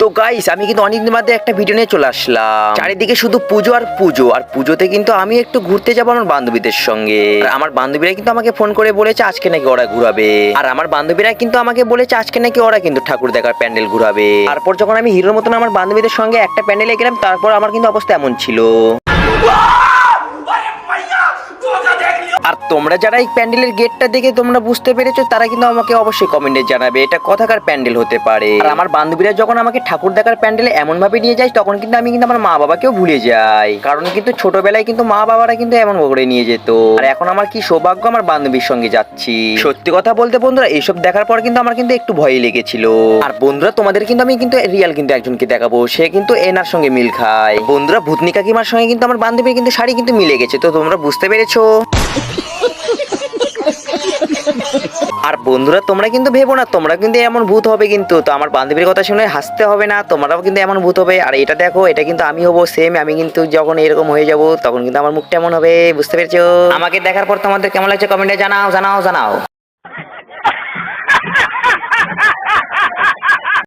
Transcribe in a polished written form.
তো গাইস আমি কিন্তু অনেকদিন বাদে একটা ভিডিও নিয়ে চলে আসলাম। চারিদিকে শুধু পুজো আর পুজো, আর পুজোতে কিন্তু আমি একটু ঘুরতে যাবো আমার বান্ধবীদের সঙ্গে। আর আমার বান্ধবীরা কিন্তু আমাকে ফোন করে বলেছে আজকে নাকি ওরা ঘুরাবে, আর আমার বান্ধবীরা কিন্তু আমাকে বলেছে আজকে নাকি ওরা কিন্তু ঠাকুর দেখার প্যান্ডেল ঘুরাবে। তারপর যখন আমি হিরোর মতন আমার বান্ধবীদের সঙ্গে একটা প্যান্ডেলে গেলাম, তারপর আমার কিন্তু অবস্থা এমন ছিল। আর তোমরা যারা এই প্যান্ডেলের গেটটা দেখে তোমরা বুঝতে পেরেছো, তারা কিন্তু আমাকে অবশ্যই কমেন্টে জানাবে এটা কোথাকার প্যান্ডেল হতে পারে। আর আমার বান্ধবীরা যখন আমাকে ঠাকুর দেখার প্যান্ডেলে এমন ভাবে নিয়ে যায়, তখন কিন্তু আমি কিন্তু আমার মা বাবাকেও ভুলে যাই, কারণ কিন্তু ছোটবেলায় কিন্তু মা বাবারা কিন্তু এমন করে নিয়ে যেত। আর এখন আমার কি সৌভাগ্য, আমার বান্ধবীর সঙ্গে যাচ্ছি। সত্যি কথা বলতে বন্ধুরা, এইসব দেখার পর কিন্তু আমার কিন্তু একটু ভয়ই লেগেছিল। আর বন্ধুরা তোমাদের কিন্তু আমি কিন্তু রিয়াল কিন্তু একজনকে দেখাবো, সে কিন্তু এনার সঙ্গে মিল খায়। বন্ধুরা ভূতনি কাকিমার সঙ্গে কিন্তু আমার বান্ধবীর কিন্তু শাড়ি কিন্তু মিলে গেছে, তো তোমরা বুঝতে পেরেছো। আর বন্ধুরা তোমরা কিন্তু ভেবো না তোমরা কিন্তু এমন ভূত হবে, কিন্তু তো আমার বান্ধবীর কথা শুনে হাসতে হবে না, তোমরাও কিন্তু এমন ভূত হবে। আর এটা দেখো, এটা কিন্তু আমি হবো সেম। আমি কিন্তু যখন এরকম হয়ে যাব, তখন কিন্তু আমার মুখটা এমন হবে, বুঝতে পেরেছো। আমাকে দেখার পর তোমাদের কেমন লাগছে কমেন্টে জানাও জানাও জানাও।